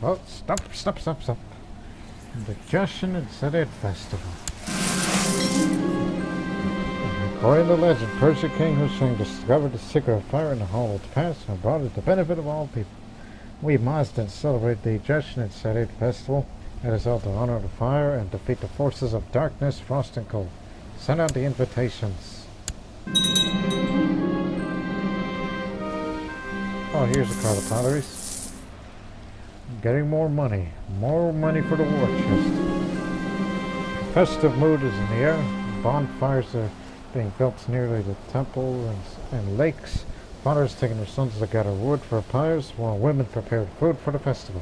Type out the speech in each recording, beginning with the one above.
Oh, stop. The Justin City Festival. According to legend, Persia King Hussein discovered the secret of fire in the Hall of the Past and brought it to the benefit of all people. We must then celebrate the Justin City Festival. It is held to honor the fire and defeat the forces of darkness, frost, and cold. Send out the invitations. Oh, here's a card of potteries. Getting more money. More money for the war chest. A festive mood is in the air. Bonfires are being built nearly the temple and lakes. Fathers taking their sons to gather wood for pyres, while women prepare food for the festival.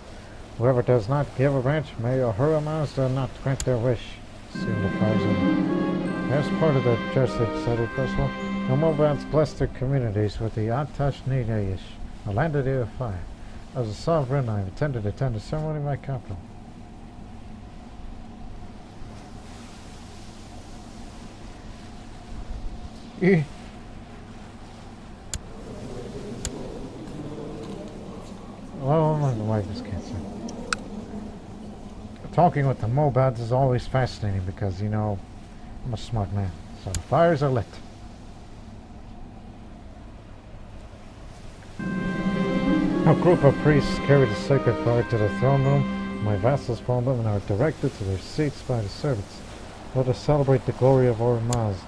Whoever does not give a branch, may Ahura Mazda not grant their wish. Soon the fires are. As part of the Jesuit City Festival, the Moabites blessed their communities with the Atash Nidayish, a land of the fire. As a sovereign, I intended to attend the ceremony in my capital. Oh, my wife is cancer. Talking with the Moabites is always fascinating because, you know, I'm a smart man. So the fires are lit. A group of priests carry the sacred fire to the throne room. My vassals follow them and are directed to their seats by the servants. Let us celebrate the glory of our Mazd.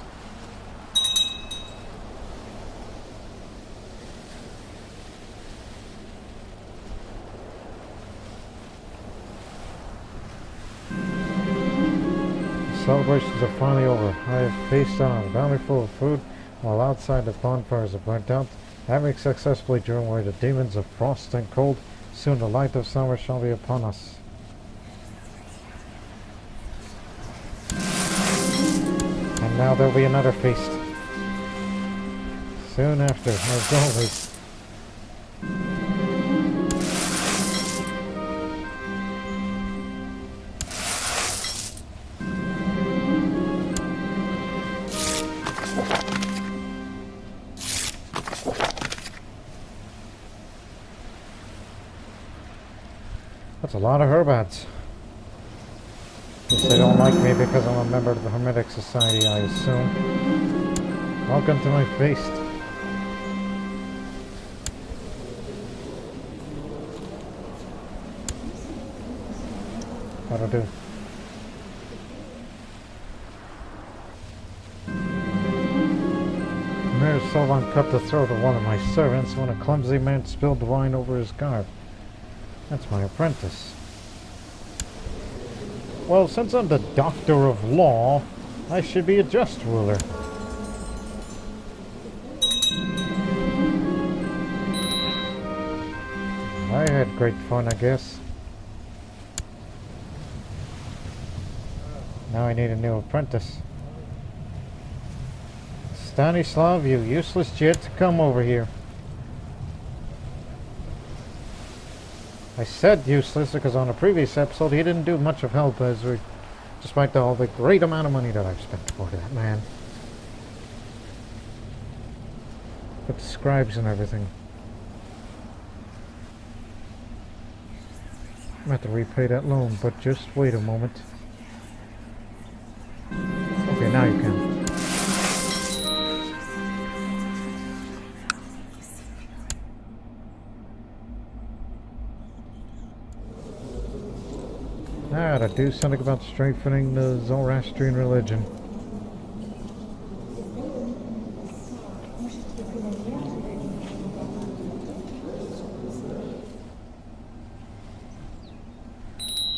The celebrations are finally over. I have feasted on a bountiful of food while outside the bonfires are burnt out. Having successfully driven away the demons of frost and cold, soon the light of summer shall be upon us. And now there will be another feast. Soon after, as always. That's a lot of herbats. Guess they don't like me because I'm a member of the Hermetic Society, I assume. Welcome to my feast. What'll do? Mayor Sullivan cut the throat of one of my servants when a clumsy man spilled wine over his garb. That's my apprentice. Well, since I'm the doctor of law, I should be a just ruler. I had great fun, I guess. Now I need a new apprentice. Stanislav, you useless jit, come over here. I said useless because on a previous episode he didn't do much of help, despite all the great amount of money that I've spent for that man. With the scribes and everything. I'm going to have to repay that loan, but just wait a moment. Okay, now you can. I gotta do something about strengthening the Zoroastrian religion.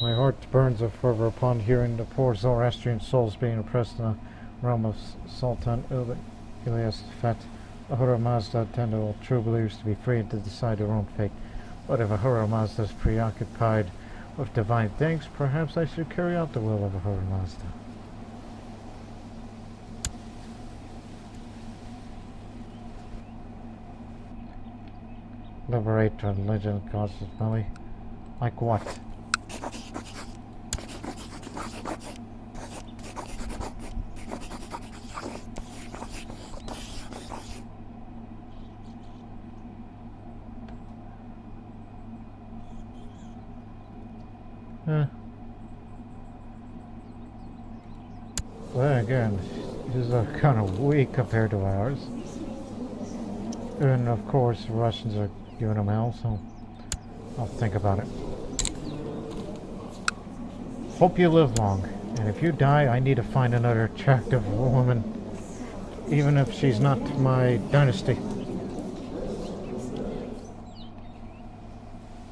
My heart burns with fervor upon hearing the poor Zoroastrian souls being oppressed in the realm of Sultan Ilyas Fat. Ahura Mazda intended all true believers to be free and to decide their own fate. But if Ahura Mazda is preoccupied with divine things, perhaps I should carry out the will of Ahura Mazda. Liberate religion causes belly. Like what? Well, again, his are kind of weak compared to ours. And of course, the Russians are giving them hell, so I'll think about it. Hope you live long, and if you die, I need to find another attractive woman, even if she's not my dynasty.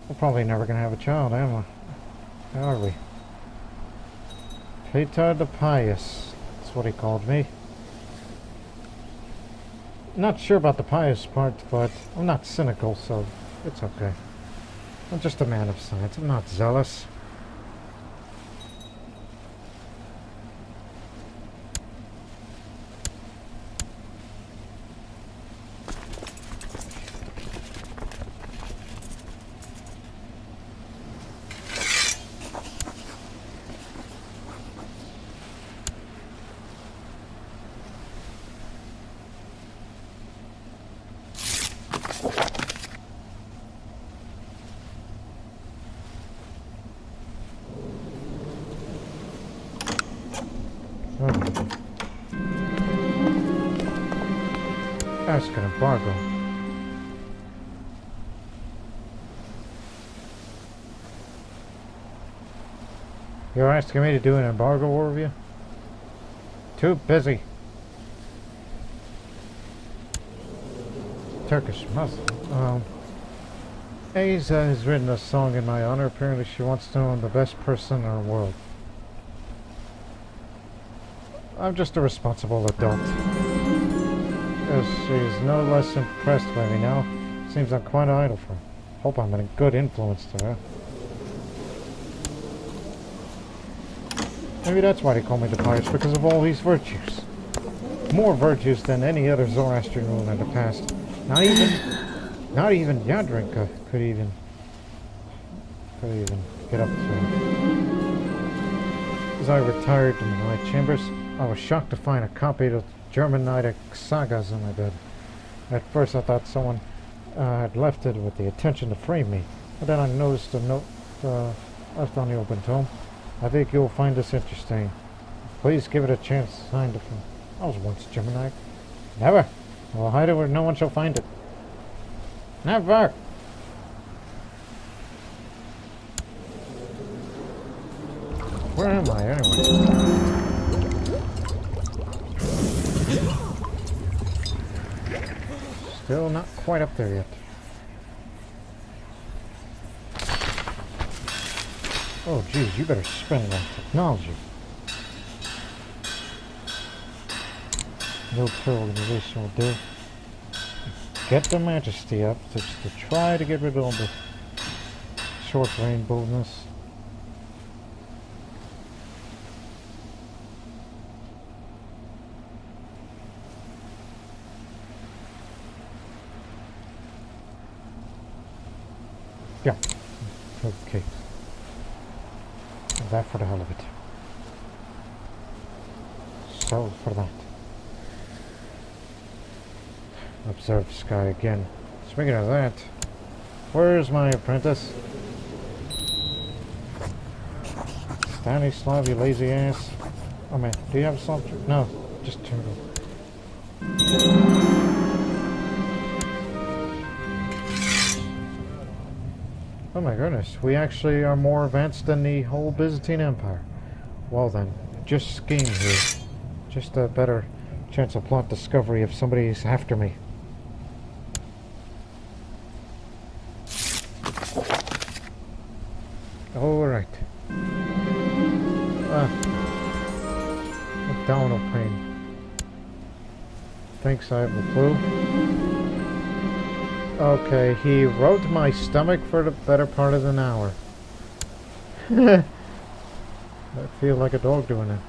We're probably never gonna have a child, am I? How are we? Petar the Pious, that's what he called me. Not sure about the pious part, but I'm not cynical, so it's okay. I'm just a man of science. I'm not zealous. Ask an embargo. You're asking me to do an embargo overview? Too busy. Turkish Muslim. Asa has written a song in my honor. Apparently she wants to know I'm the best person in the world. I'm just a responsible adult. She's no less impressed by me now. Seems I'm quite idle for her. Hope I'm a good influence to her. Maybe that's why they call me the Pious, because of all these virtues. More virtues than any other Zoroastrian ruler in the past. Not even Yadrinka could even get up to him. As I retired to my chambers, I was shocked to find a copy of Germanic sagas in my bed. At first I thought someone had left it with the intention to frame me, but then I noticed a note left on the open tome. I think you'll find this interesting. Please give it a chance. Signed from... I was once Germanic. Never. I will hide it where no one shall find it. Never. Where am I anyway? Still not quite up there yet. Oh geez, you better spend it on technology. Military organization will do. Get the majesty up just to try to get rid of all the short range boldness. Yeah. Okay. That for the hell of it. So for that. Observe the sky again. Speaking of that, where's my apprentice? Stanislav, you lazy ass. Oh man, do you have a salt? No, just turtle. Oh my goodness, we actually are more advanced than the whole Byzantine Empire. Well then, just scheme here. Just a better chance of plot discovery if somebody's after me. Alright. Abdominal pain. Thinks I have the flu. Okay, he rode my stomach for the better part of an hour. I feel like a dog doing it.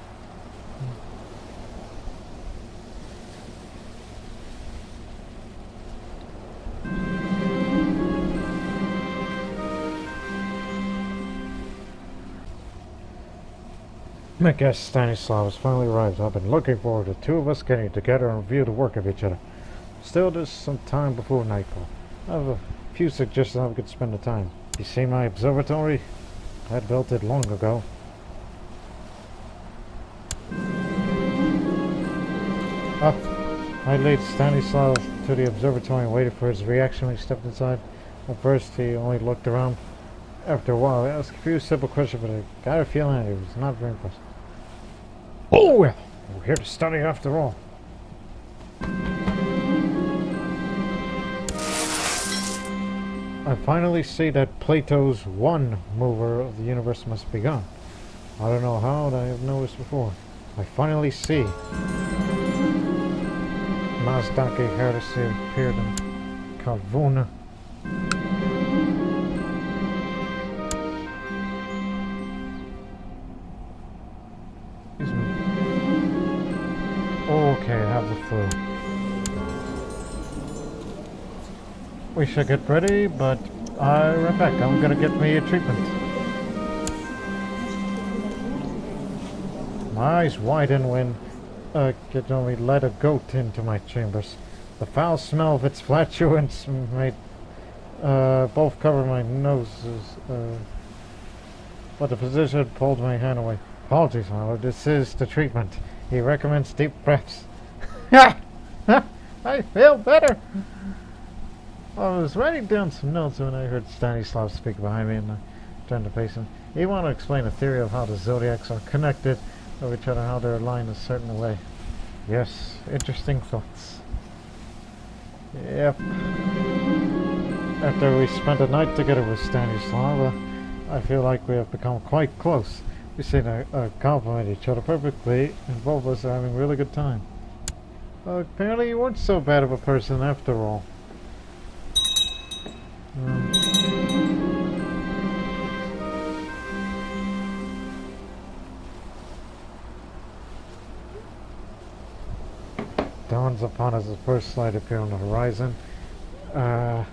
My guest Stanislav has finally arrived. I've been looking forward to the two of us getting together and review the work of each other. Still, there's some time before nightfall. I have a few suggestions how we could spend the time. You see my observatory? I built it long ago. Up, I lead Stanislav to the observatory and waited for his reaction when he stepped inside. At first, he only looked around. After a while, I asked a few simple questions, but I got a feeling he was not very impressed. Oh, well, we're here to study after all. I finally see that Plato's one mover of the universe must be gone. I don't know how, but I have noticed before. I finally see. Mazdaki heresy appeared in Kavuna. Okay, I have the flu. We should get ready, but Rebecca, I'm gonna get me a treatment. My eyes widen when we let a goat into my chambers. The foul smell of its flatulence made both cover my noses, but the physician pulled my hand away. Apologies, my lord, this is the treatment. He recommends deep breaths. I feel better. I was writing down some notes when I heard Stanislav speak behind me, and I turned to face him. He wanted to explain a theory of how the zodiacs are connected with each other, how they're aligned a certain way. Yes, interesting thoughts. Yep. After we spent a night together with Stanislav, I feel like we have become quite close. We seem to complement each other perfectly, and both of us are having a really good time. Apparently you weren't so bad of a person after all. Dawns upon us the first light appear on the horizon. I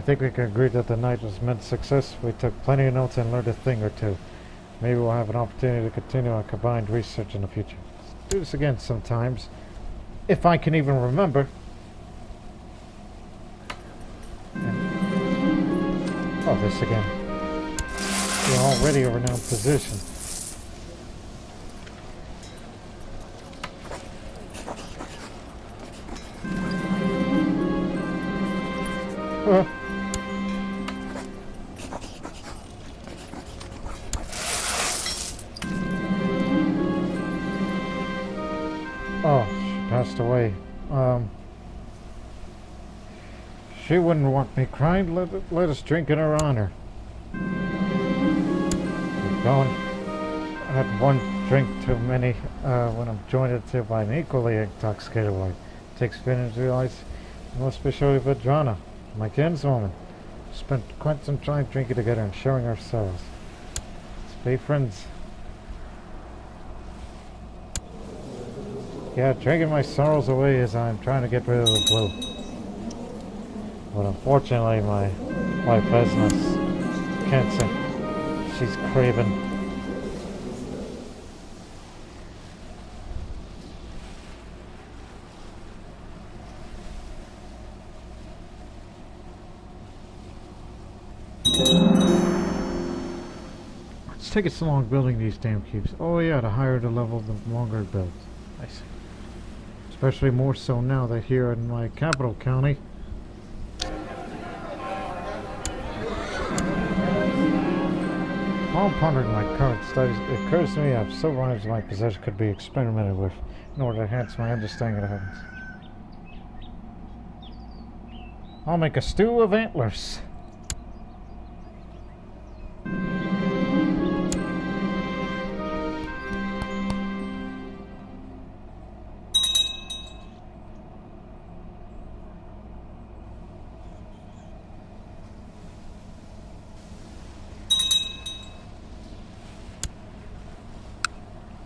think we can agree that the night was meant success. We took plenty of notes and learned a thing or two. Maybe we'll have an opportunity to continue our combined research in the future. Let's do this again sometimes. If I can even remember. Oh, this again. We're already a renowned physician. Oh, she passed away. She wouldn't want me crying. Let us drink in her honor. Keep going. I had one drink too many when I'm joined by an equally intoxicated wife. It takes fitting to realize I must be surely Vedrana, my kinswoman. Spent quite some time drinking together and sharing our sorrows. Let's be friends. Yeah, drinking my sorrows away as I'm trying to get rid of the flu. But unfortunately, my wife has cancer. She's craving. Let's take it so long building these damn cubes. Oh yeah, the higher the level, the longer it builds. I see. Especially more so now that here in my capital county, while pondering my current studies, it occurs to me I have several items in my possession could be experimented with in order to enhance my understanding of the heavens. I'll make a stew of antlers.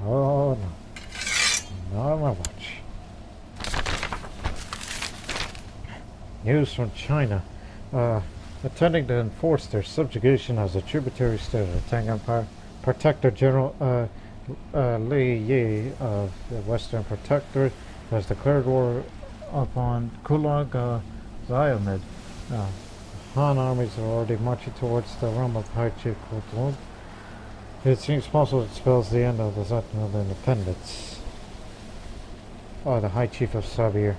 Oh no, not on my watch. News from China. Attempting to enforce their subjugation as a tributary state of the Tang Empire, Protector General Li Yi of the Western Protectorate has declared war upon Kulag Zayamid. Han armies are already marching towards the realm of High Chief Kultung. It seems possible it spells the end of the Sentinel independence. Oh, the High Chief of Sabir.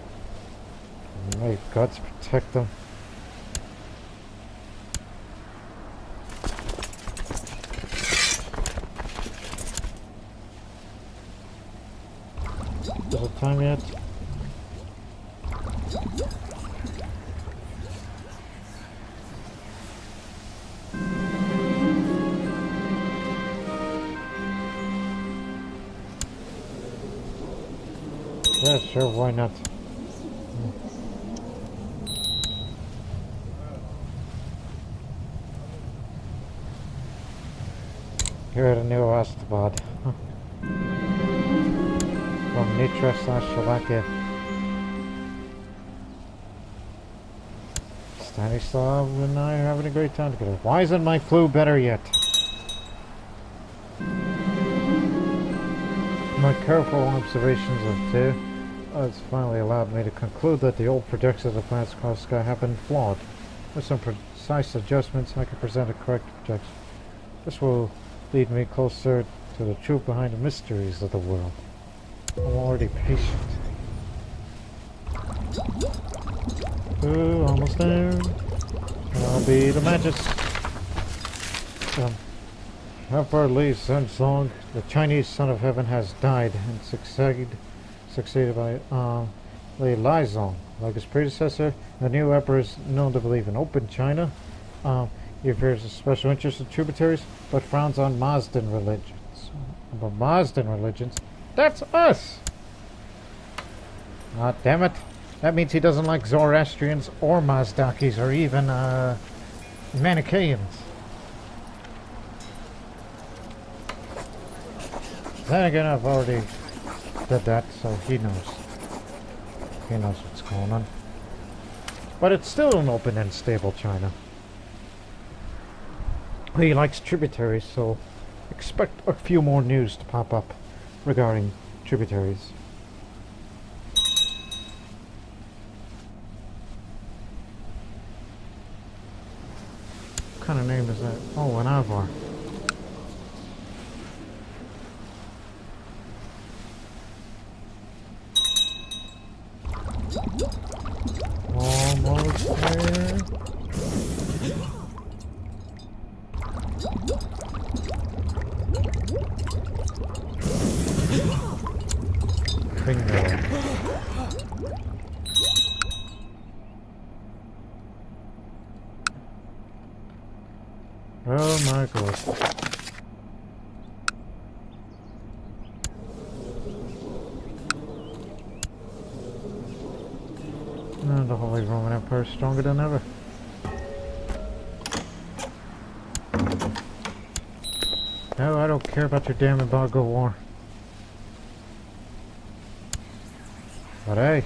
May gods protect them. Is it time yet? Yeah, sure, why not? You're at a new Astabad. From Nitra/Slovakia. Stanislav and I are having a great time together. Why isn't my flu better yet? My careful observations of two has finally allowed me to conclude that the old projections of planets across the sky have been flawed. With some precise adjustments, I can present a correct projection. This will lead me closer to the truth behind the mysteries of the world. I'm already patient. Ooh, almost there. I'll be the Magus. Emperor Li Zhenzong, the Chinese son of heaven, has died and succeeded by Li Lizong. Like his predecessor, the new emperor is known to believe in open China. He appears a special interest in tributaries, but frowns on Mazdan religions. But Mazdan religions? That's us! Ah, damn it. That means he doesn't like Zoroastrians or Mazdakis or even Manichaeans. Then again, I've already did that, so he knows. He knows what's going on. But it's still an open and stable China. He likes tributaries, so expect a few more news to pop up regarding tributaries. What kind of name is that? Oh, an Avar. Almost there. Bingo. Oh my god. No, the Holy Roman Empire is stronger than ever. No, I don't care about your damn embargo war. But hey,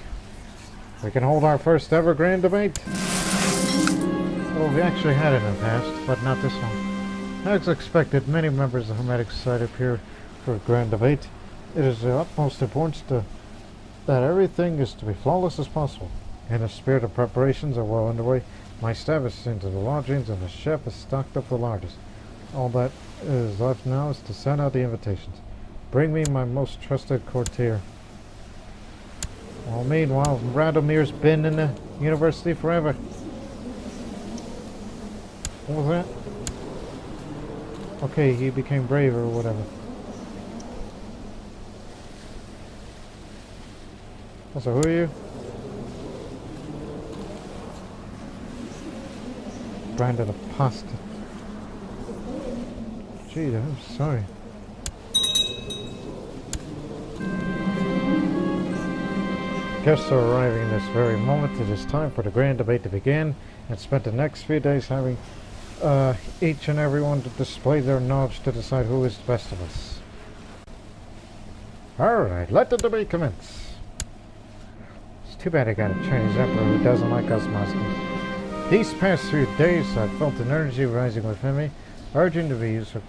we can hold our first ever grand debate. Well, we actually had it in the past, but not this one. As expected, many members of the Hermetic Society appear for a grand debate. It is of utmost importance that everything is to be flawless as possible. In the spirit of preparations are well underway. My staff is into the lodgings and the chef has stocked up the largest. All that is left now is to send out the invitations. Bring me my most trusted courtier. Well, meanwhile, Radomir's been in the university forever. What was that? Okay, he became brave or whatever. So who are you? Branded apostate. Gee, I'm sorry. Guests are arriving this very moment. It is time for the grand debate to begin, and spent the next few days having each and every one to display their knowledge to decide who is the best of us. Alright, let the debate commence. It's too bad I got a Chinese emperor who doesn't like us Muslims. These past few days I've felt an energy rising within me, urging to be used for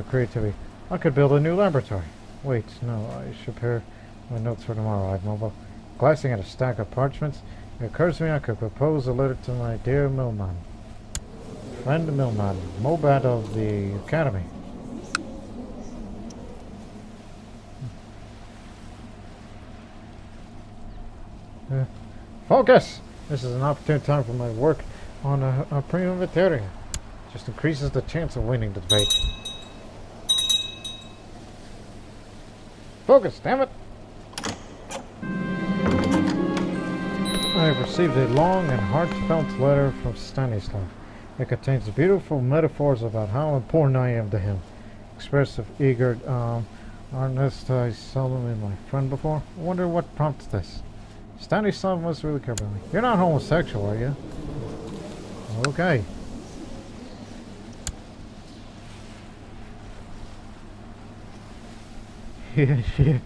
creativity. I could build a new laboratory. Wait, no, I should prepare my notes for tomorrow. I've mobile. Glancing at a stack of parchments, it occurs to me I could propose a letter to my dear Milman. Friend Milman, Mobat of the Academy. Focus! This is an opportune time for my work on a premium material. Just increases the chance of winning the debate. Focus, damn it! I have received a long and heartfelt letter from Stanislav. It contains beautiful metaphors about how important I am to him. Expressive, eager, earnest. I seldom been my friend before. I wonder what prompts this. Stanislav must really care about me. You're not homosexual, are you? Okay. Yeah.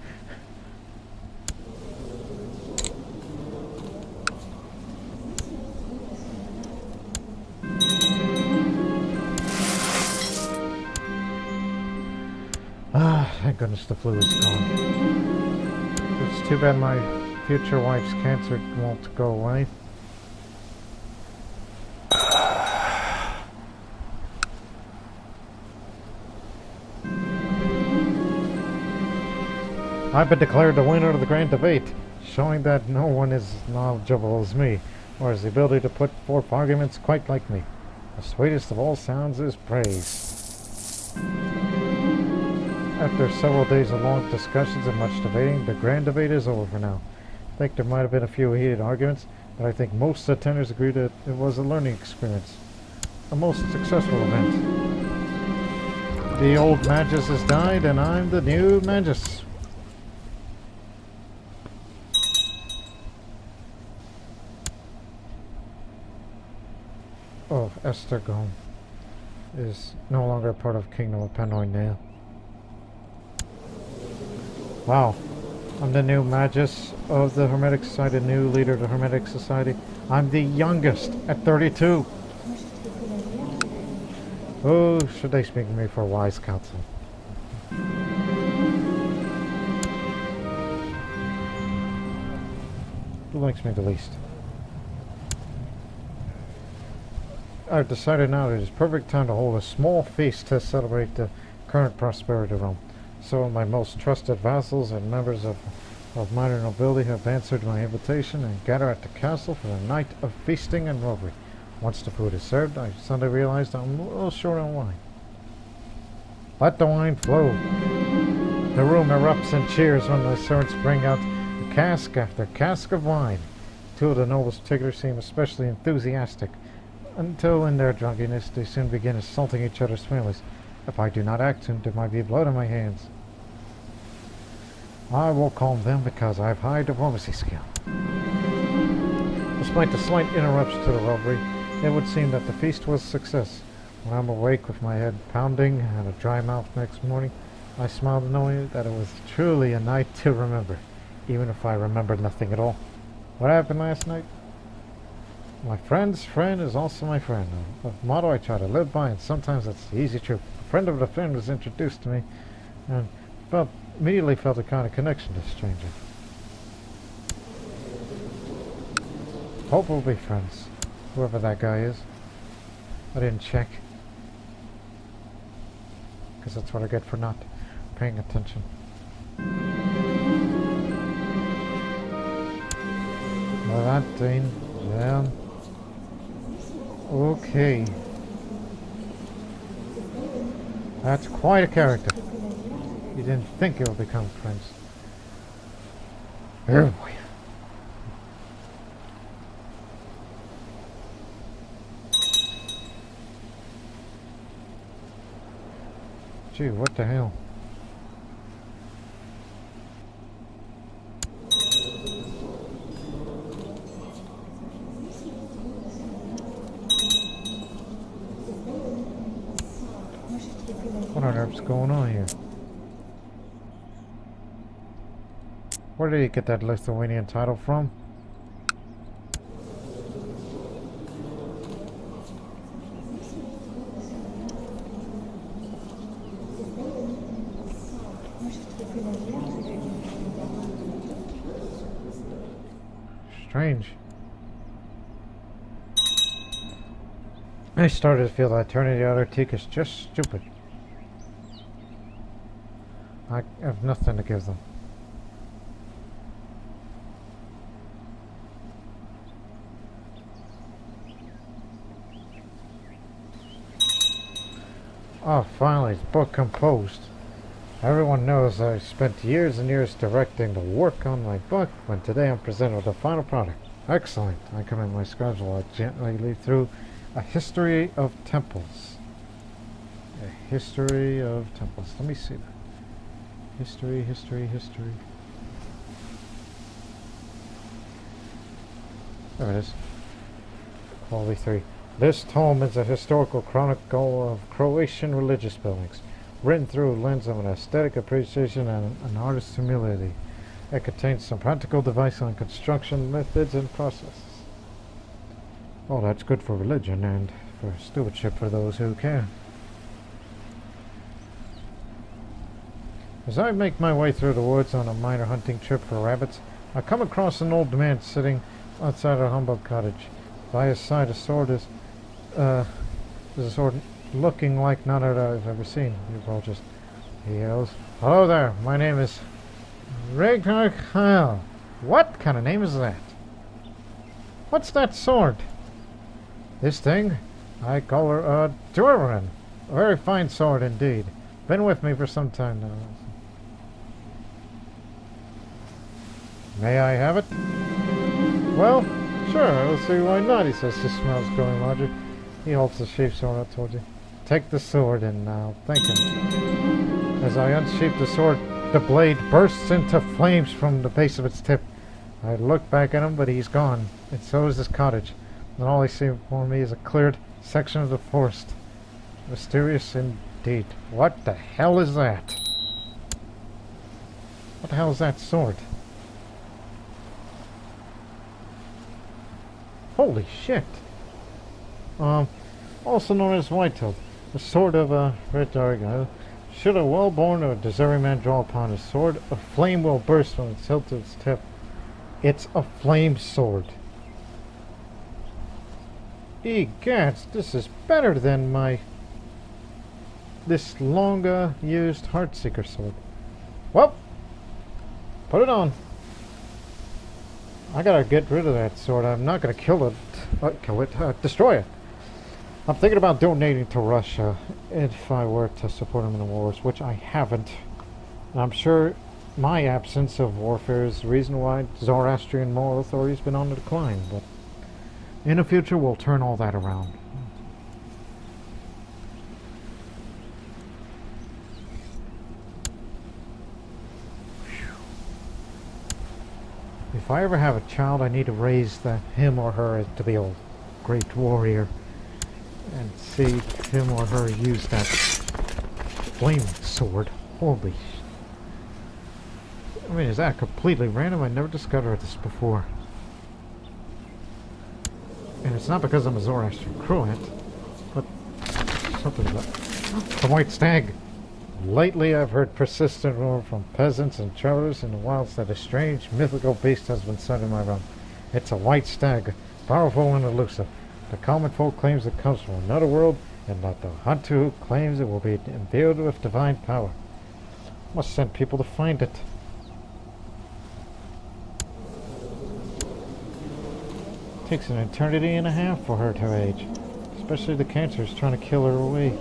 Thank goodness the flu is gone. It's too bad my future wife's cancer won't go away. I've been declared the winner of the grand debate, showing that no one is as knowledgeable as me, or has the ability to put forth arguments quite like me. The sweetest of all sounds is praise. After several days of long discussions and much debating, the grand debate is over for now. I think there might have been a few heated arguments, but I think most attenders agreed that it was a learning experience. A most successful event. The old Magus has died, and I'm the new Magus. Oh, Estergom is no longer part of Kingdom of Panoy now. Wow. I'm the new Magus of the Hermetic Society, new leader of the Hermetic Society. I'm the youngest at 32. Oh, should they speak to me for wise counsel? Who likes me the least? I've decided now it is perfect time to hold a small feast to celebrate the current prosperity of Rome. So my most trusted vassals and members of minor nobility have answered my invitation and gather at the castle for a night of feasting and revelry. Once the food is served, I suddenly realized I'm a little short on wine. Let the wine flow. The room erupts in cheers when the servants bring out cask after cask of wine. Two of the nobles particularly seem especially enthusiastic, until in their drunkenness they soon begin assaulting each other's families. If I do not act soon, there might be blood on my hands. I will calm them because I have high diplomacy skill. Despite the slight interruption to the revelry, it would seem that the feast was a success. When I'm awake with my head pounding and a dry mouth next morning, I smiled knowing that it was truly a night to remember, even if I remembered nothing at all. What happened last night? My friend's friend is also my friend. A motto I try to live by, and sometimes that's the easy truth. A friend of a friend was introduced to me, and immediately felt a kind of connection to the stranger. Hope we'll be friends, whoever that guy is. I didn't check, because that's what I get for not paying attention. Well, that thing, yeah. Okay. That's quite a character. You didn't think you would become friends. Oh boy. Gee, what the hell? What on earth's going on here? Where did he get that Lithuanian title from? Strange. I started to feel that turning the other cheek is just stupid. I have nothing to give them. Oh, finally, it's book composed. Everyone knows I spent years and years directing the work on my book, when today I'm presented with the final product. Excellent. I commend my schedule. I gently lead through a history of temples. A history of temples. Let me see that. History. There it is. Quality 3. This tome is a historical chronicle of Croatian religious buildings, written through a lens of an aesthetic appreciation and an artist's humility. It contains some practical advice on construction methods and processes. Oh, that's good for religion and for stewardship for those who care. As I make my way through the woods on a minor hunting trip for rabbits, I come across an old man sitting outside a humble cottage. By his side, there's a sword looking like none that I've ever seen. He yells, "Hello there, my name is Ragnar Kyle." What kind of name is that? What's that sword? This thing? I call her a Durin. A very fine sword indeed. Been with me for some time now. May I have it? Well, sure, I'll see why not, he says, his smile's growing larger. He holds the sheath sword up towards you. Take the sword and I'll thank him. As I unsheath the sword, the blade bursts into flames from the base of its tip. I look back at him, but he's gone, and so is this cottage. And all I see before me is a cleared section of the forest. Mysterious indeed. What the hell is that? What the hell is that sword? Holy shit! Also known as White-tailed, the sword of a red dragon. Should a well-born or deserving man draw upon his sword, a flame will burst when it's held to its tip. It's a flame sword. Egads, this is better than this longer used Heartseeker sword. Well, put it on. I gotta get rid of that sword. I'm not gonna destroy it. I'm thinking about donating to Russia if I were to support them in the wars, which I haven't. And I'm sure my absence of warfare is the reason why Zoroastrian moral authority has been on the decline, but in the future we'll turn all that around. If I ever have a child, I need to raise him or her to be a great warrior and see him or her use that flame sword. Holy I mean, is that completely random? I never discovered this before. And it's not because I'm a Zoroastrian Croat, but something about the White Stag. Lately I've heard persistent rumor from peasants and travelers in the wilds that a strange mythical beast has been sighted in my realm. It's a White Stag, powerful and elusive. The common folk claims it comes from another world, and that the hunter who claims it will be imbued with divine power. Must send people to find it. Takes an eternity and a half for her to age, especially the cancers trying to kill her away.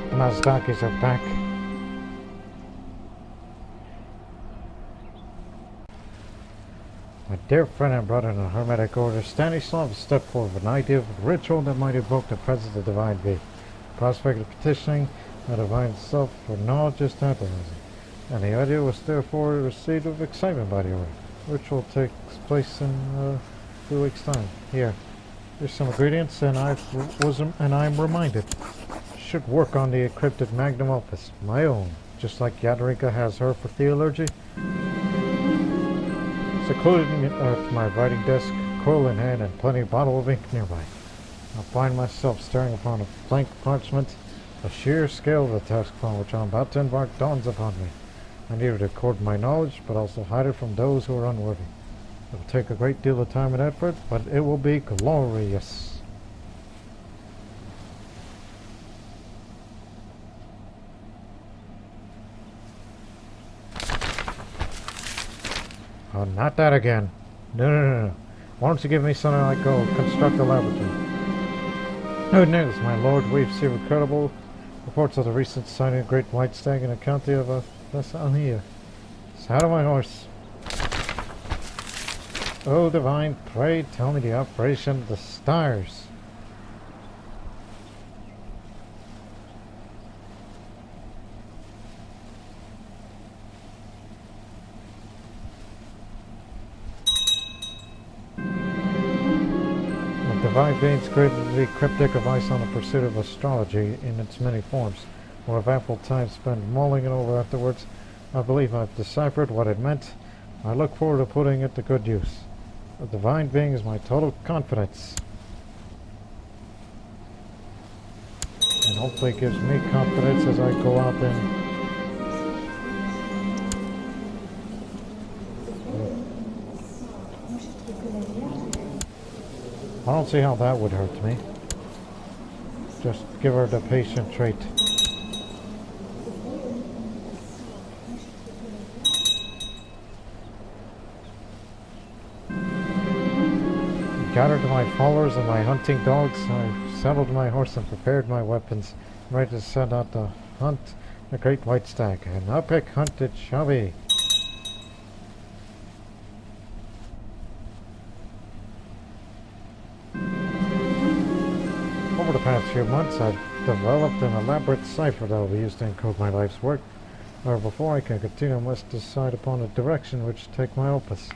The Mazdakis are back. My dear friend and brother in the Hermetic Order, Stanislav stepped forward with an idea of a ritual that might evoke the presence of the divine being. The prospect of petitioning the divine self for knowledge is tantalizing, and the idea was therefore received with excitement by the Order. The ritual takes place in a few weeks' time. Here's some ingredients, and I'm reminded. Should work on the encrypted magnum opus, my own, just like Yadrinka has her for theology. Secluded at my writing desk, quill in hand, and plenty of bottle of ink nearby. I find myself staring upon a blank parchment. The sheer scale of the task upon which I'm about to embark dawns upon me. I need to record my knowledge, but also hide it from those who are unworthy. It will take a great deal of time and effort, but it will be glorious. Oh, not that again. No. Why don't you give me something like go construct a laboratory? Good news, my lord. We've received incredible reports of the recent sighting of great white stag in the county of Thessalia. Saddle my horse. Oh, divine, pray tell me the operation of the stars. The divine beings created the cryptic advice on the pursuit of astrology in its many forms. We'll have ample time spent mulling it over afterwards. I believe I've deciphered what it meant. I look forward to putting it to good use. The divine being is my total confidence. And hopefully it gives me confidence as I go out and... I don't see how that would hurt me. Just give her the patient trait. Gathered my followers and my hunting dogs, I saddled my horse and prepared my weapons, ready to set out to hunt the great white stag. An epic hunt it shall be. Over the past few months, I've developed an elaborate cipher that will be used to encode my life's work. However, before I can continue, I must decide upon a direction which to take my opus,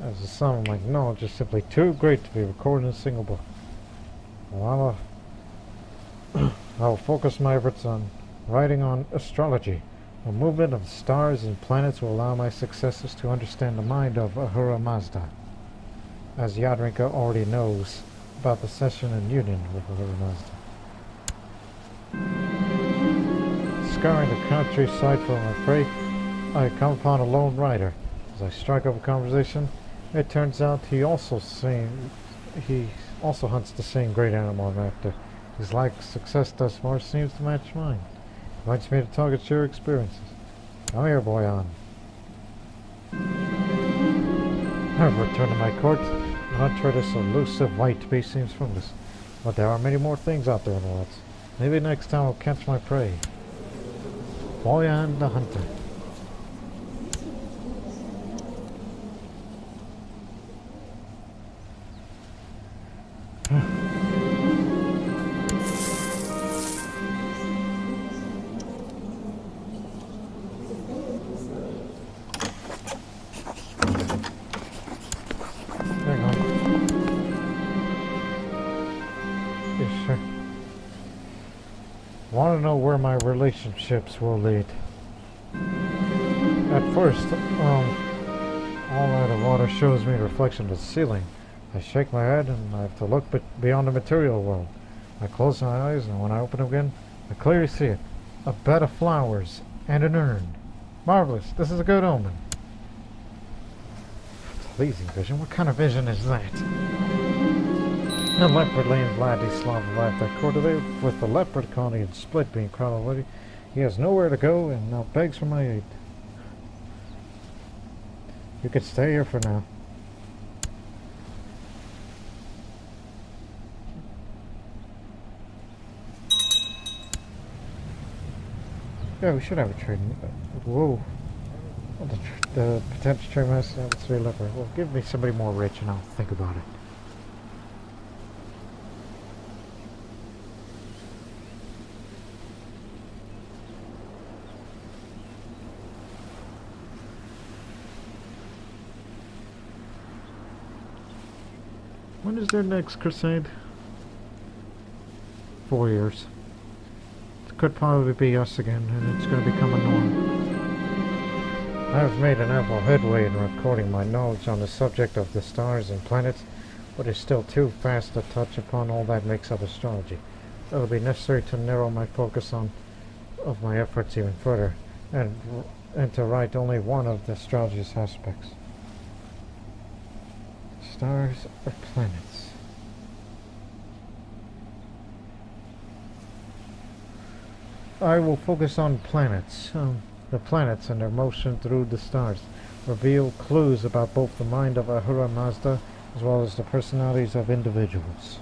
as the sum of my knowledge is simply too great to be recorded in a single book. Well, I'll focus my efforts on writing on astrology. The movement of stars and planets will allow my successors to understand the mind of Ahura Mazda, as Yadrinka already knows about the session and union with Ahura Mazda. Scouring the countryside for my prey, I come upon a lone rider. As I strike up a conversation, it turns out he also hunts the same great animal I'm after. His lack of success thus far seems to match mine. He invites me to talk at your experiences. Come here, Boyan. I've returned to my court. The hunt for this elusive white beast seems fruitless, but there are many more things out there in the woods. Maybe next time I'll catch my prey. Boyan the hunter. Want to know where my relationships will lead. At first, all out of water shows me a reflection of the ceiling. I shake my head and I have to look beyond the material world. I close my eyes and when I open them again, I clearly see it. A bed of flowers and an urn. Marvelous. This is a good omen. Pleasing vision? What kind of vision is that? A leopard lay in Vladislav arrived at court today with the leopard colony and split being crowded already. He has nowhere to go and now begs for my aid. You could stay here for now. Yeah, we should have a trade. Whoa. Well, the potential trade master have 3 leopard. Well, give me somebody more rich and I'll think about it. When is their next crusade? 4 years. It could probably be us again, and it's going to become a norm. I have made an ample headway in recording my knowledge on the subject of the stars and planets, but it's still too fast to touch upon all that makes up astrology. It will be necessary to narrow my focus of my efforts even further, and to write only one of the astrology's aspects. Stars or planets? I will focus on planets. The planets and their motion through the stars. reveal clues about both the mind of Ahura Mazda as well as the personalities of individuals.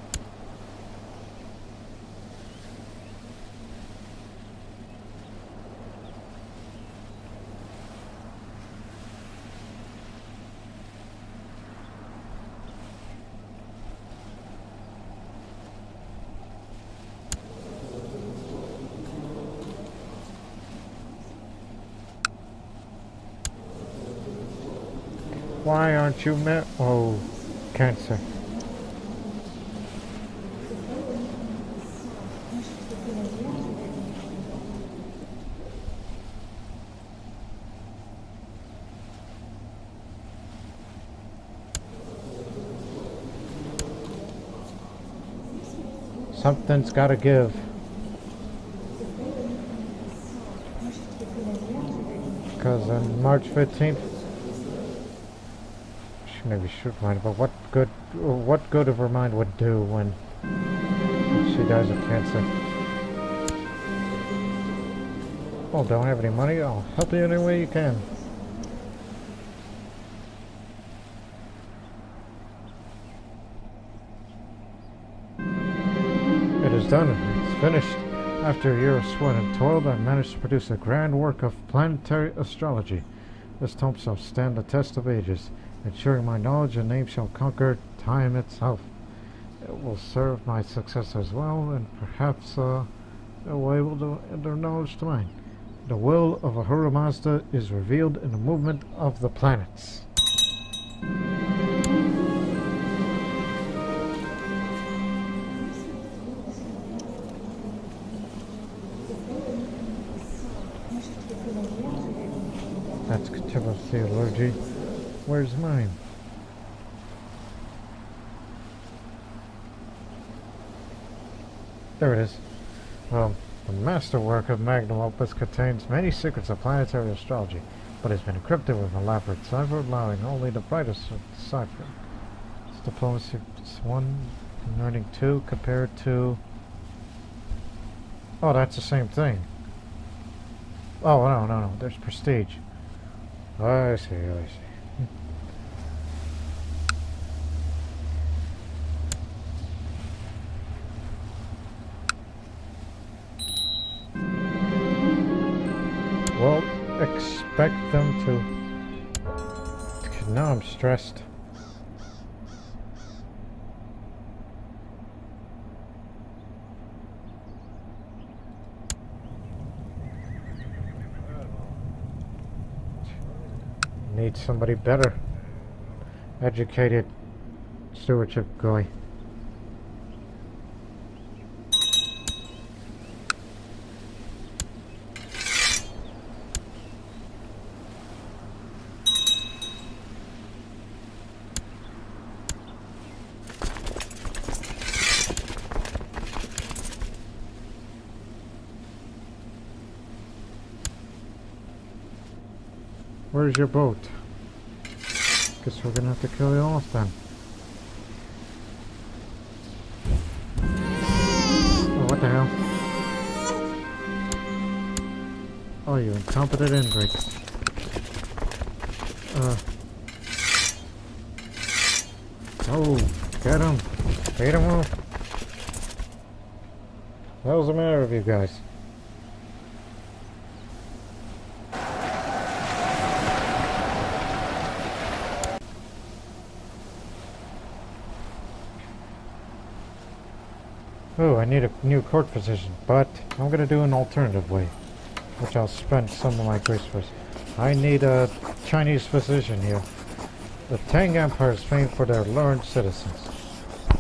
Why aren't you Oh, Cancer. Something's gotta give. Because on March 15th, maybe should mind, but what good of her mind would do when she dies of cancer? Oh, don't have any money? I'll help you any way you can. It is done. It's finished. After a year of sweat and toil, I managed to produce a grand work of planetary astrology. This tome shall stand the test of ages, ensuring my knowledge and name shall conquer time itself. It will serve my successors well, and perhaps they will able to add their knowledge to mine. The will of Ahura Mazda is revealed in the movement of the planets. That's theology. Where's mine? There it is. The masterwork of Magnum Opus contains many secrets of planetary astrology, but has been encrypted with an elaborate cipher, allowing only the brightest to decipher. It's diplomacy 1, learning 2, compared to... Oh, that's the same thing. Oh, no, there's prestige. I see. Well, expect them to... Now I'm stressed. Need somebody better. Educated stewardship guy. Where's your boat? Guess we're gonna have to kill you off then. Oh, what the hell? Oh, you incompetent ingrate. Oh, get him. Beat him up. What was the matter with you guys? Oh, I need a new court physician, but I'm gonna do an alternative way, which I'll spend some of my grace first. I need a Chinese physician here. The Tang Empire is famed for their learned citizens.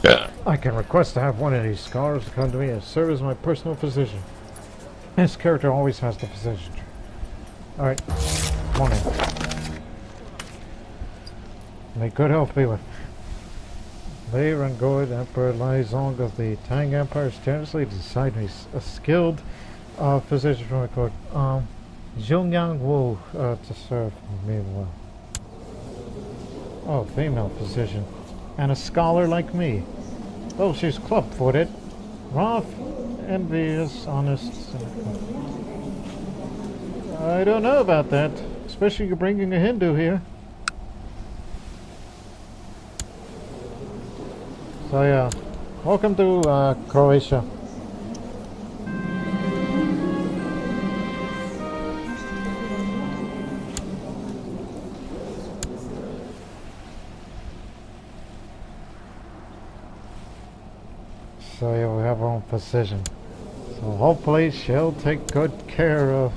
Yeah. I can request to have one of these scholars come to me and serve as my personal physician. This character always has the physician tree. Alright, come on in. May good health be with. Lei Rangoid, Emperor Lai Zong of the Tang Empire, is generously assigned me a skilled physician from the court, Zhongyang Wu, to serve me well. Oh, female physician. And a scholar like me. Oh, she's club-footed, rough, envious, honest, cynical. I don't know about that. Especially you're bringing a Hindu here. So yeah, welcome to Croatia. So yeah, we have our own position. So hopefully she'll take good care of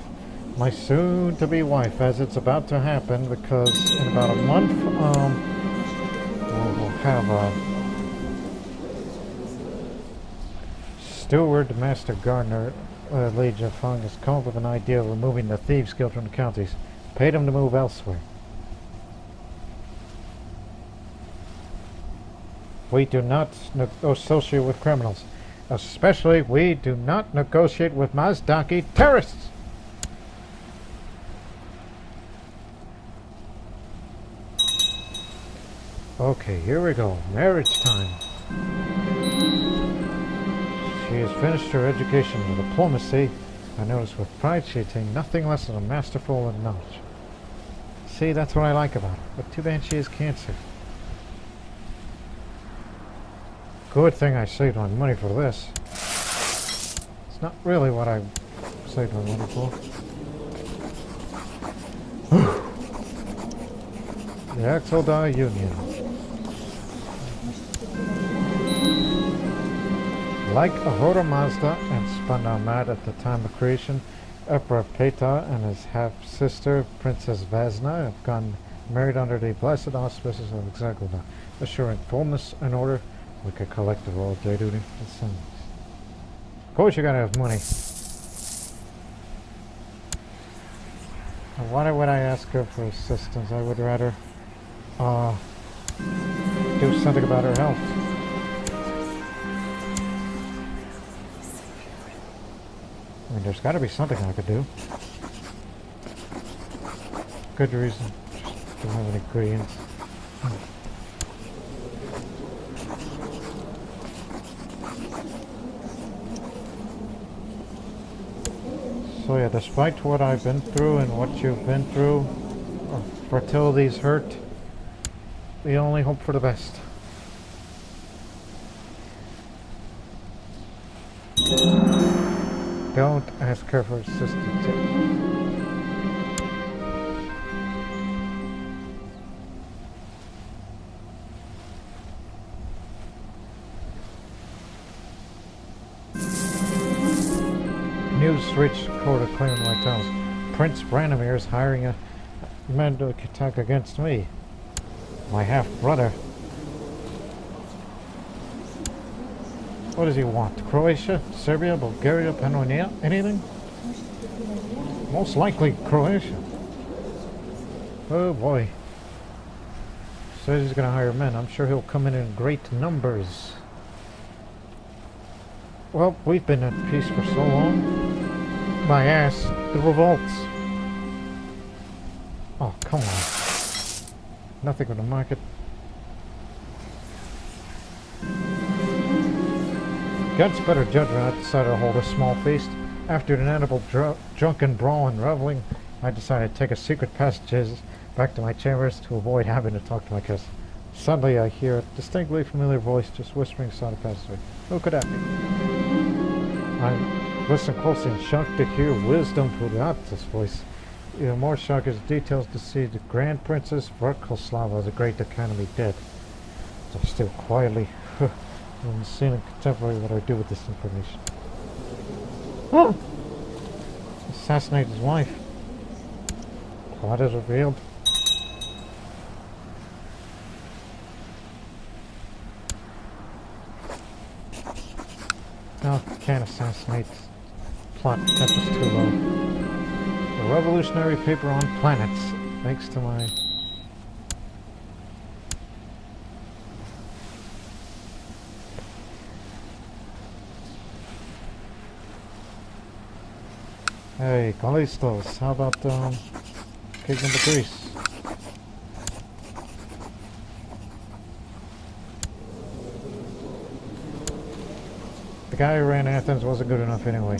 my soon-to-be wife, as it's about to happen, because in about a month, we'll have a steward, master gardener, Legion of Fung has come up with an idea of removing the Thieves Guild from the counties. Paid them to move elsewhere. We do not associate with criminals. Especially, we do not negotiate with Mazdaki terrorists! Okay, here we go. Marriage time. She has finished her education in diplomacy. I notice with pride she attained nothing less than a masterful in knowledge. See, that's what I like about her. But too bad she has cancer. Good thing I saved my money for this. It's not really what I saved my money for. The Axeldar Union. Like Ahura Mazda and Spanarmad at the time of creation, Emperor Petar and his half-sister, Princess Vasna, have gone married under the blessed auspices of Axeldar, assuring fullness and order. We could collect the royal day duty. Of course you gotta have money. Why would I ask her for assistance? I would rather do something about her health. I mean, there's gotta be something I could do. Good reason. Just don't have any ingredients. So yeah, despite what I've been through and what you've been through, fertility's hurt, we only hope for the best. Don't ask her for assistance yet. News reached court of Claimant White House. Prince Branimir is hiring a man to attack against me. My half-brother. What does he want? Croatia? Serbia? Bulgaria? Pannonia? Anything? Most likely Croatia. Oh boy. Says he's gonna hire men. I'm sure he'll come in great numbers. Well, we've been at peace for so long. My ass, the revolts. Oh, come on. Nothing with the market. Against better judgment, I decided to hold a small feast. After an inevitable drunken brawl and reveling, I decided to take a secret passage back to my chambers to avoid having to talk to my guests. Suddenly, I hear a distinctly familiar voice just whispering inside the passageway. Who could that be? I listen closely and shocked to hear wisdom throughout this voice. Even more shocked is details to see the Grand Princess Vrkoslava, the Great Academy, dead. So still quietly, I'm seeing in contemporary what I do with this information. Oh! Assassinate his wife. Plot is revealed. No, can't assassinate. Plot potential's too low. A revolutionary paper on planets. Thanks to my... Hey, Callistos, how about kicking the grease? The guy who ran Athens wasn't good enough anyway.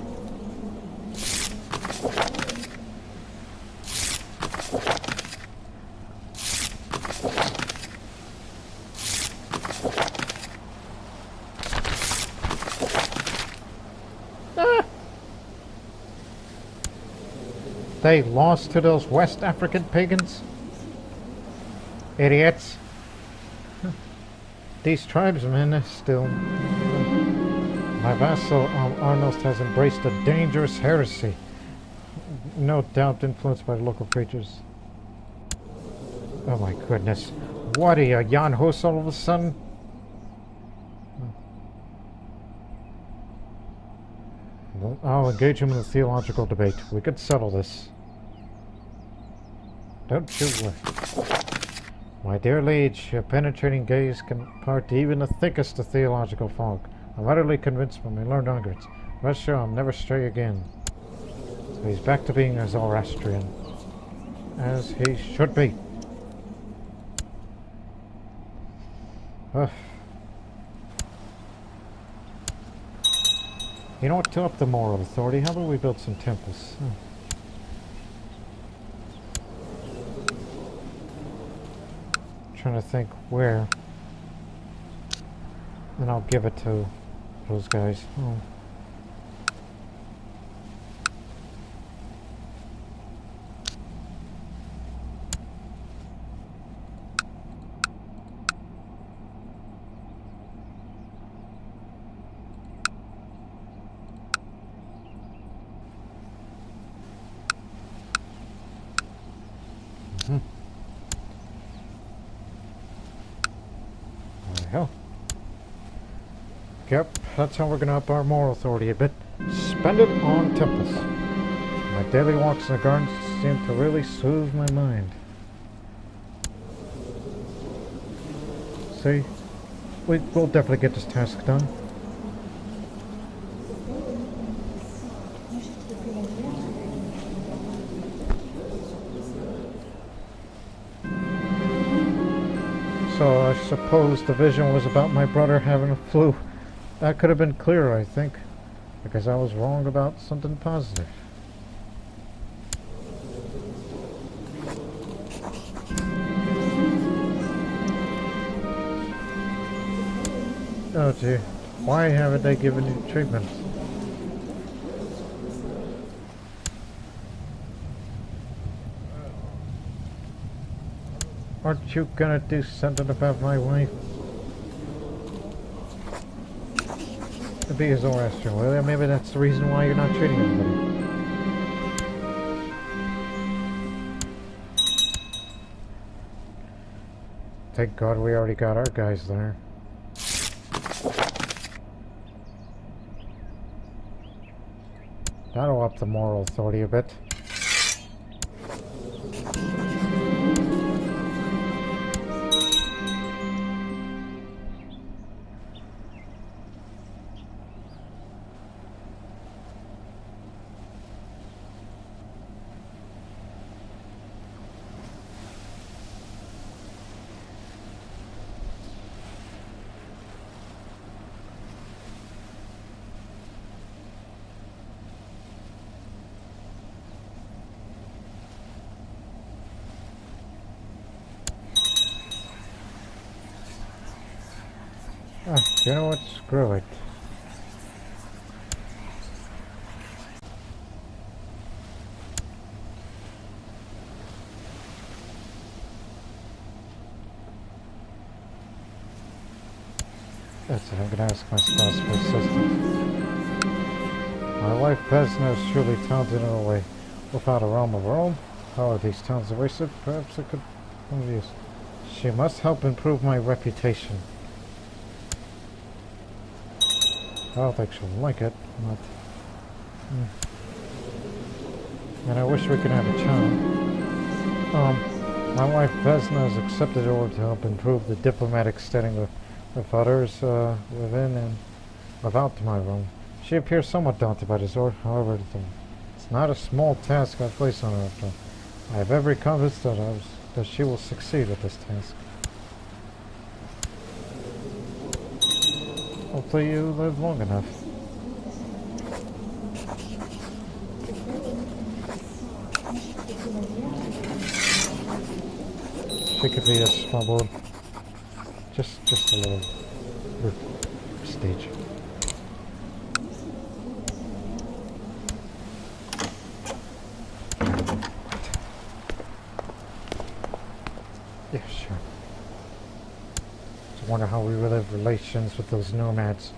They lost to those West African pagans? Idiots. These tribesmen are still... My vassal Arnost has embraced a dangerous heresy. No doubt influenced by local creatures. Oh my goodness. What are you, Jan Hus all of a sudden? I'll engage him in a theological debate. We could settle this. Don't you worry. My dear liege, your penetrating gaze can part even the thickest of theological fog. I'm utterly convinced by my learned arguments. Rest sure I'll never stray again. So he's back to being a Zoroastrian. As he should be. You know what, to up the moral authority, how about we build some temples? Trying to think where. And I'll give it to those guys. Oh. Hell. Yep, that's how we're gonna up our moral authority a bit. Spend it on temples. My daily walks in the gardens seem to really soothe my mind. See, we'll definitely get this task done. So I suppose the vision was about my brother having a flu. That could have been clearer, I think, because I was wrong about something positive. Oh gee, why haven't they given you treatment? Aren't you gonna do something about my wife? Be a Zoroastrian, will you? Maybe that's the reason why you're not treating anybody. Thank God we already got our guys there. That'll up the moral authority a bit. You know what? Screw it. That's it. I'm gonna ask my spouse for assistance. My wife Vesna is surely talented in a way. Without a realm of her own, how are these talents wasted? Perhaps I could use. She must help improve my reputation. I don't think she'll like it, but... And I wish we could have a child. My wife Vesna has accepted order to help improve the diplomatic standing with others within and without my realm. She appears somewhat daunted by this order, however, it's not a small task I place on her after all. I have every confidence that she will succeed at this task. Hopefully you live long enough. She could be a small, just a little stage. Wonder how we will have relations with those nomads.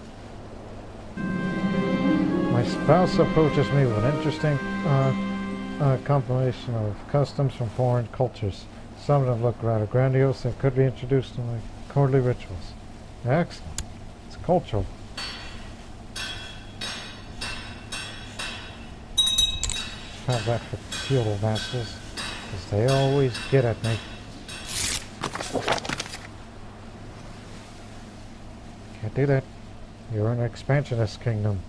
My spouse approaches me with an interesting compilation of customs from foreign cultures. Some of them look rather grandiose and could be introduced in my quarterly rituals. Excellent. It's cultural. Have that for feudal vassals, because they always get at me. Can't do that. You're an expansionist kingdom.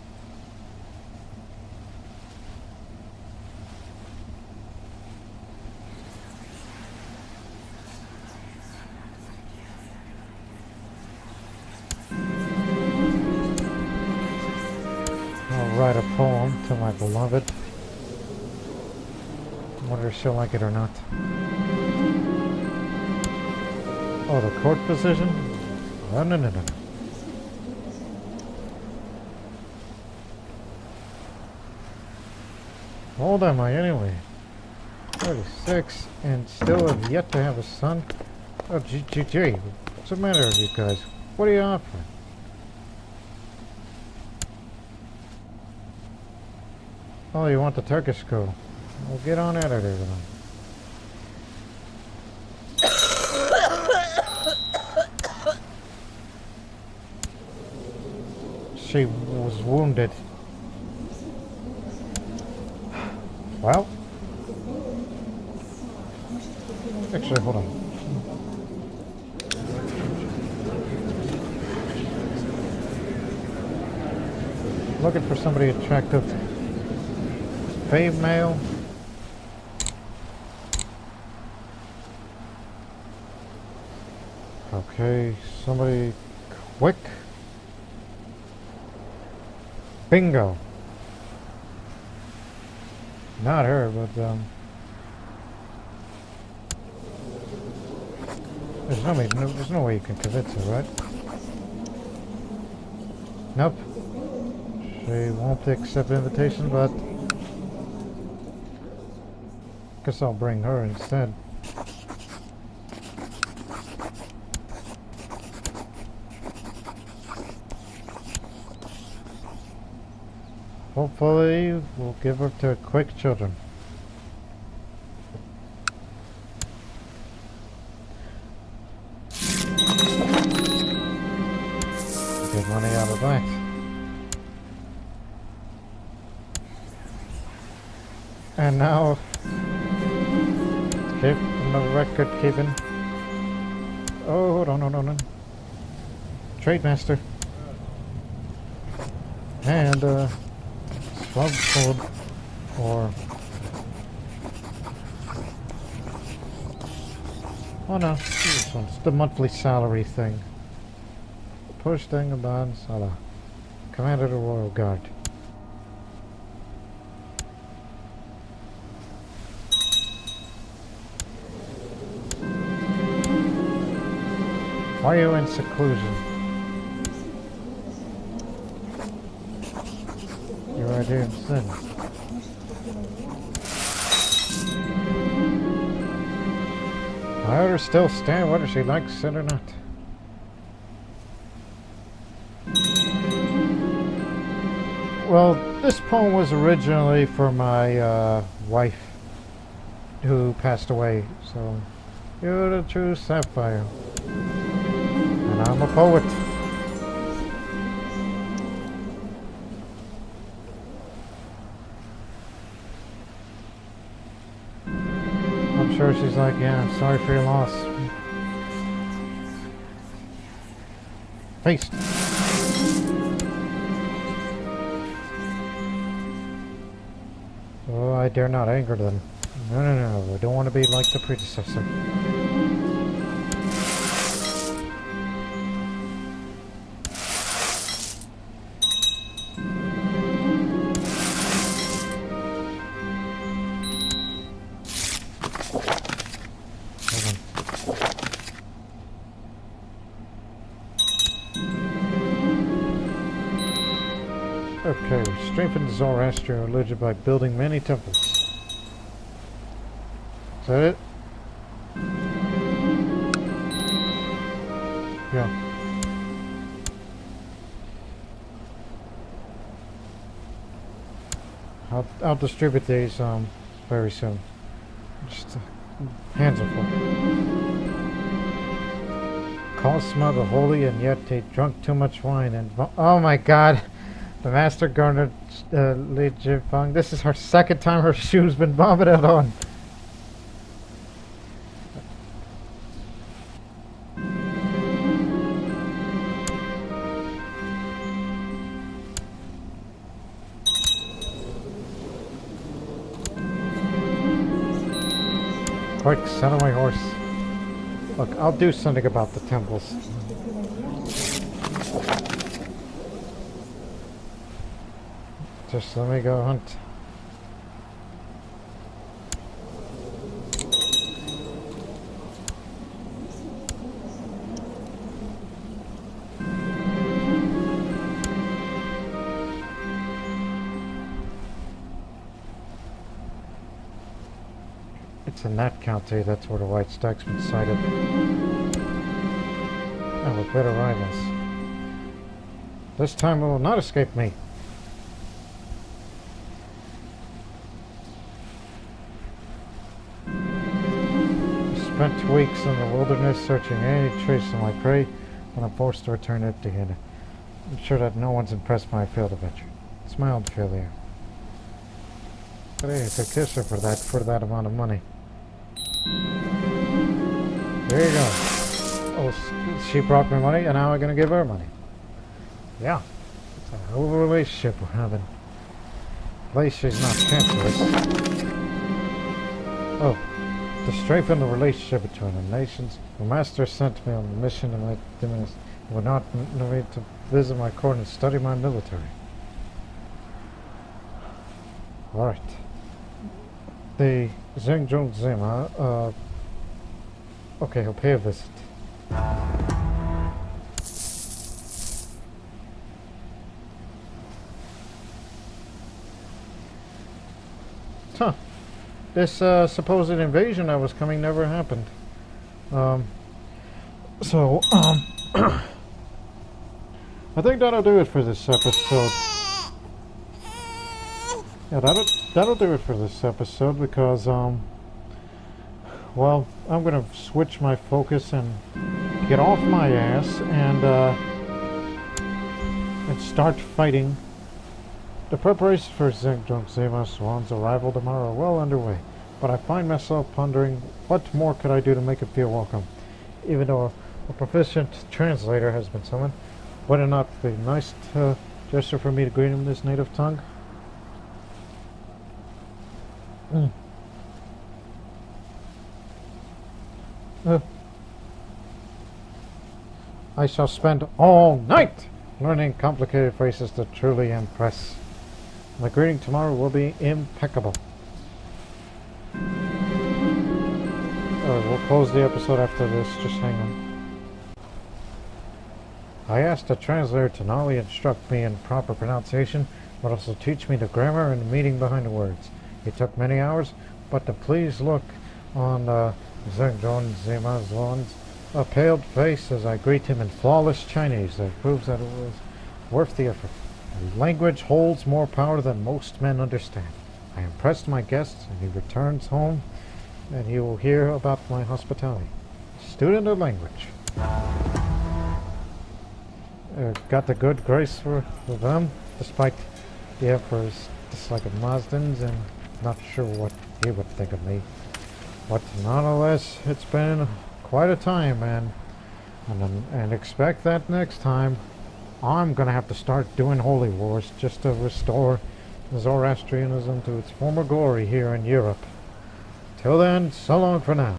I'll write a poem to my beloved. Wonder if she'll like it or not. Oh, the court position? Oh, no, no, no, no. How old am I anyway? 36 and still have yet to have a son? Oh, gee, what's the matter with you guys? What are you offering? Oh, you want the Turkish school? Well, get on out of there then. She was wounded. Well, actually, hold on. Looking for somebody attractive. Female. Okay, somebody quick. Bingo. Not her, but there's no way you can convince her, right? Nope. She won't accept the invitation, but guess I'll bring her instead. Hopefully, we'll give her to quick children. Get money out of that. And now, keep the record keeping. Oh, hold on. Trade master. And, club food or oh no, this one's the monthly salary thing. Push thing about Salah. Commander of the Royal Guard. Why are you in seclusion? You're right here instead. I ought to still stand whether she likes it or not. Well, this poem was originally for my wife who passed away, so you're the true sapphire. And I'm a poet. I'm sure she's like, yeah, I'm sorry for your loss. Feast. Oh, I dare not anger them. No, I don't want to be like the predecessor. Okay, strengthen Zoroastrian religion by building many temples. Is that it? Yeah. I'll distribute these very soon. Just hands are full. Cosma the Holy, and yet he drunk too much wine and oh my God, the Master Garnered Li Jifeng. This is her second time her shoe's been vomited on. Quick, saddle my horse. Look, I'll do something about the temples. Just let me go hunt. It's in that county, that's where the White Stag's been sighted. Oh, with better rivals. This time it will not escape me. I spent weeks in the wilderness searching any trace of my prey when I'm forced to return empty-handed. I'm sure that no one's impressed by my failed adventure. It's my own failure. But hey, I could kiss her for that amount of money. There you go. Oh, she brought me money, and now I'm gonna give her money. Yeah, it's a hell of a relationship we're having. At least she's not cancerous. Oh, to strengthen the relationship between the nations, the Master sent me on a mission to make Diminus would not need to visit my court and study my military. Alright. The Zhengjong Zima, okay, he'll pay a visit. Huh. This supposed invasion that was coming never happened. I think that'll do it for this episode. Yeah, that'll do it for this episode because, well, I'm gonna switch my focus and get off my ass and start fighting. The preparations for Zhengjong Zima Swan's arrival tomorrow are well underway, but I find myself pondering what more could I do to make it feel welcome. Even though a proficient translator has been summoned, would it not be nice gesture for me to greet him in this native tongue? I shall spend all night learning complicated phrases to truly impress. My greeting tomorrow will be impeccable. We'll close the episode after this, just hang on. I asked the translator to not only instruct me in proper pronunciation, but also teach me the grammar and the meaning behind the words. It took many hours, but the pleased look on Zhengjong Zima Zhuan's paled face as I greet him in flawless Chinese that proves that it was worth the effort. The language holds more power than most men understand. I impressed my guest, and he returns home, and he will hear about my hospitality. Student of language. Got the good grace for them, despite the Emperor's dislike of Mazdans, and not sure what he would think of me. But nonetheless, it's been quite a time, and expect that next time I'm gonna have to start doing holy wars just to restore Zoroastrianism to its former glory here in Europe. Till then, so long for now.